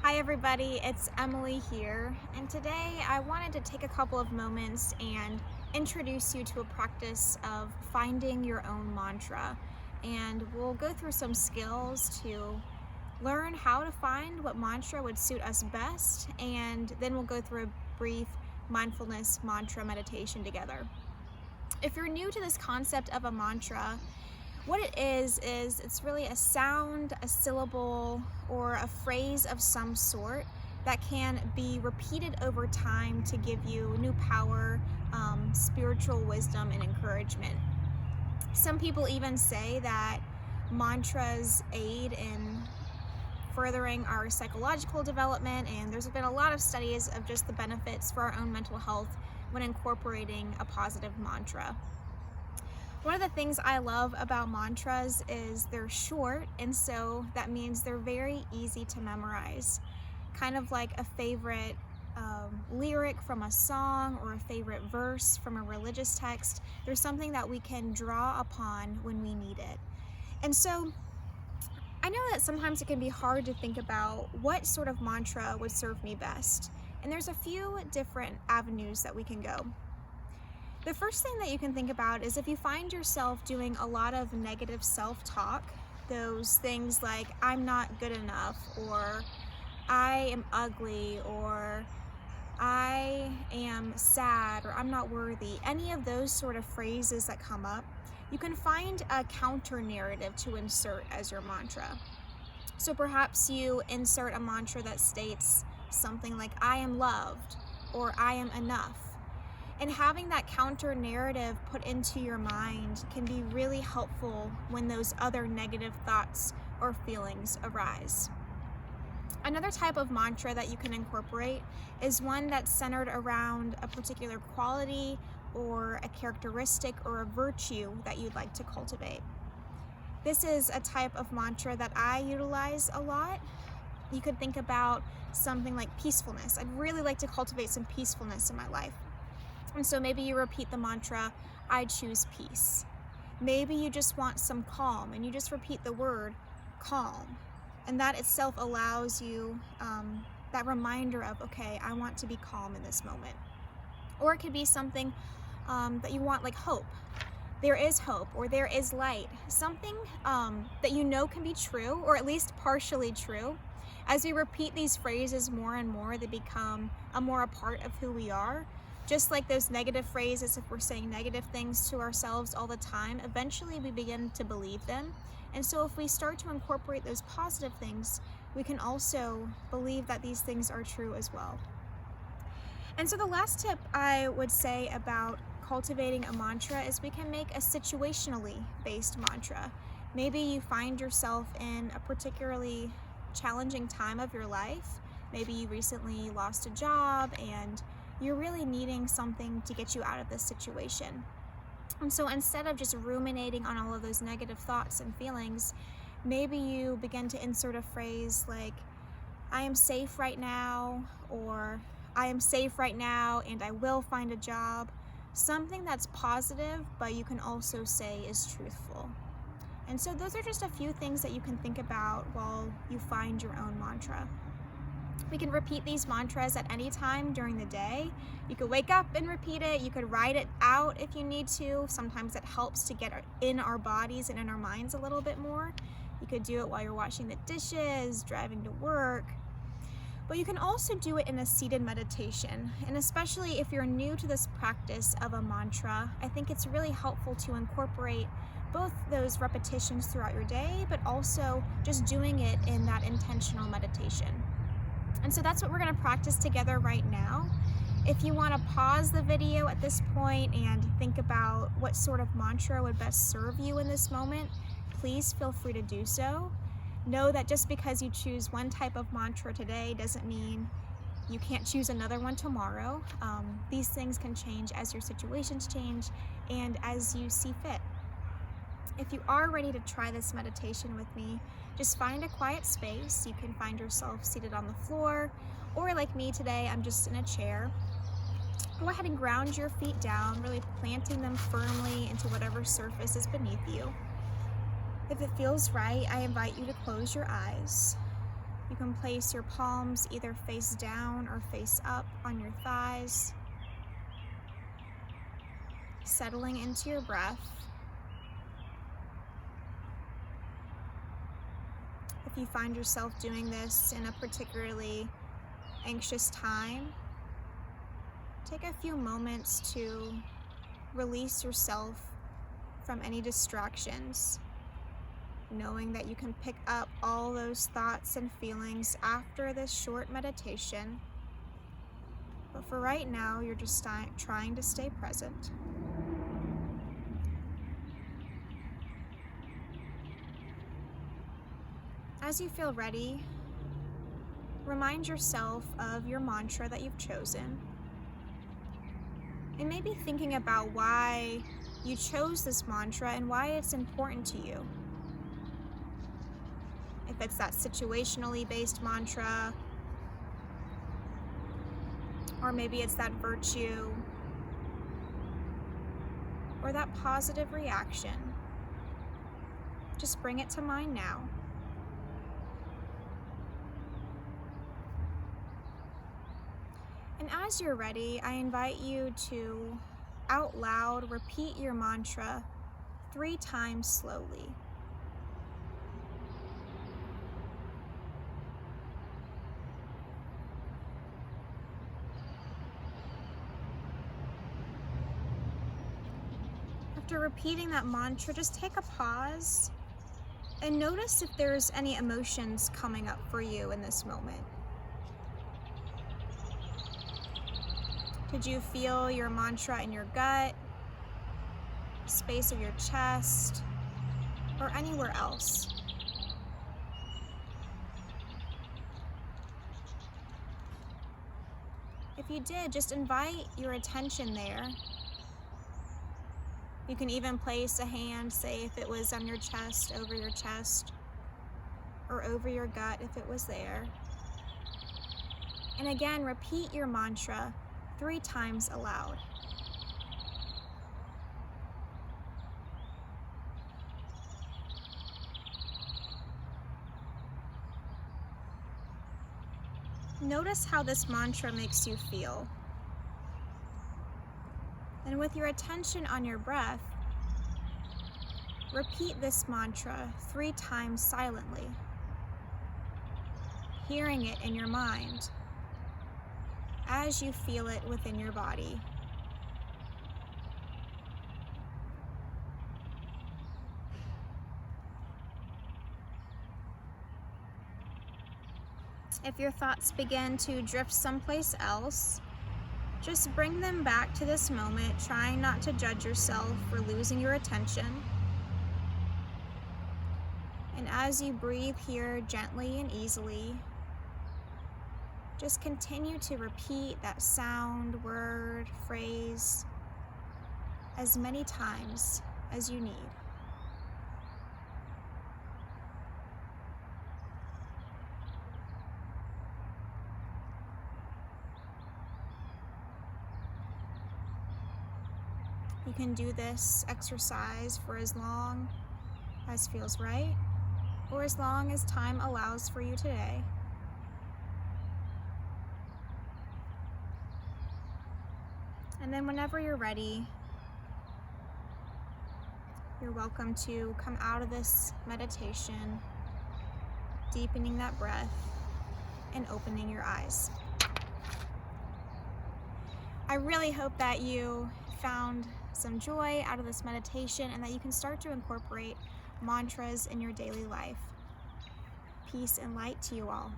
Hi everybody, it's Emily here, and today I wanted to take a couple of moments and introduce you to a practice of finding your own mantra. And we'll go through some skills to learn how to find what mantra would suit us best, and then we'll go through a brief mindfulness mantra meditation together. If you're new to this concept of a mantra, what it is it's really a sound, a syllable, or a phrase of some sort that can be repeated over time to give you new power, spiritual wisdom, and encouragement. Some people even say that mantras aid in furthering our psychological development, and there's been a lot of studies of just the benefits for our own mental health when incorporating a positive mantra. One of the things I love about mantras is they're short, and so that means they're very easy to memorize. Kind of like a favorite lyric from a song or a favorite verse from a religious text. There's something that we can draw upon when we need it. And so I know that sometimes it can be hard to think about what sort of mantra would serve me best. And there's a few different avenues that we can go. The first thing that you can think about is if you find yourself doing a lot of negative self-talk, those things like I'm not good enough, or I am ugly, or I am sad, or I'm not worthy, any of those sort of phrases that come up, you can find a counter narrative to insert as your mantra. So perhaps you insert a mantra that states something like I am loved, or I am enough. And having that counter narrative put into your mind can be really helpful when those other negative thoughts or feelings arise. Another type of mantra that you can incorporate is one that's centered around a particular quality or a characteristic or a virtue that you'd like to cultivate. This is a type of mantra that I utilize a lot. You could think about something like peacefulness. I'd really like to cultivate some peacefulness in my life. And so maybe you repeat the mantra, I choose peace. Maybe you just want some calm and you just repeat the word calm. And that itself allows you that reminder of, okay, I want to be calm in this moment. Or it could be something that you want, like hope. There is hope, or there is light. Something that you know can be true, or at least partially true. As we repeat these phrases more and more, they become a part of who we are. Just like those negative phrases, if we're saying negative things to ourselves all the time, eventually we begin to believe them. And so if we start to incorporate those positive things, we can also believe that these things are true as well. And so the last tip I would say about cultivating a mantra is we can make a situationally based mantra. Maybe you find yourself in a particularly challenging time of your life. Maybe you recently lost a job and you're really needing something to get you out of this situation. And so instead of just ruminating on all of those negative thoughts and feelings, maybe you begin to insert a phrase like, I am safe right now, or I am safe right now and I will find a job. Something that's positive, but you can also say is truthful. And so those are just a few things that you can think about while you find your own mantra. We can repeat these mantras at any time during the day. You could wake up and repeat it. You could write it out if you need to. Sometimes it helps to get in our bodies and in our minds a little bit more. You could do it while you're washing the dishes, driving to work. But you can also do it in a seated meditation. And especially if you're new to this practice of a mantra, I think it's really helpful to incorporate both those repetitions throughout your day, but also just doing it in that intentional meditation. And so that's what we're going to practice together right now. If you want to pause the video at this point and think about what sort of mantra would best serve you in this moment, please feel free to do so. Know that just because you choose one type of mantra today doesn't mean you can't choose another one tomorrow. These things can change as your situations change and as you see fit. If you are ready to try this meditation with me, just find a quiet space. You can find yourself seated on the floor, or like me today, I'm just in a chair. Go ahead and ground your feet down, really planting them firmly into whatever surface is beneath you. If it feels right, I invite you to close your eyes. You can place your palms either face down or face up on your thighs, settling into your breath. If you find yourself doing this in a particularly anxious time, take a few moments to release yourself from any distractions, knowing that you can pick up all those thoughts and feelings after this short meditation. But for right now, you're just trying to stay present. As you feel ready, remind yourself of your mantra that you've chosen. And maybe thinking about why you chose this mantra and why it's important to you. If it's that situationally based mantra, or maybe it's that virtue, or that positive reaction, just bring it to mind now. And as you're ready, I invite you to, out loud, repeat your mantra 3 times slowly. After repeating that mantra, just take a pause and notice if there's any emotions coming up for you in this moment. Did you feel your mantra in your gut, space of your chest, or anywhere else? If you did, just invite your attention there. You can even place a hand, say if it was on your chest, or over your gut if it was there. And again, repeat your mantra 3 times aloud. Notice how this mantra makes you feel. And with your attention on your breath, repeat this mantra 3 times silently, hearing it in your mind as you feel it within your body. If your thoughts begin to drift someplace else, just bring them back to this moment, trying not to judge yourself for losing your attention. And as you breathe here gently and easily, just continue to repeat that sound, word, phrase as many times as you need. You can do this exercise for as long as feels right, or as long as time allows for you today. And then whenever you're ready, you're welcome to come out of this meditation, deepening that breath and opening your eyes. I really hope that you found some joy out of this meditation and that you can start to incorporate mantras in your daily life. Peace and light to you all.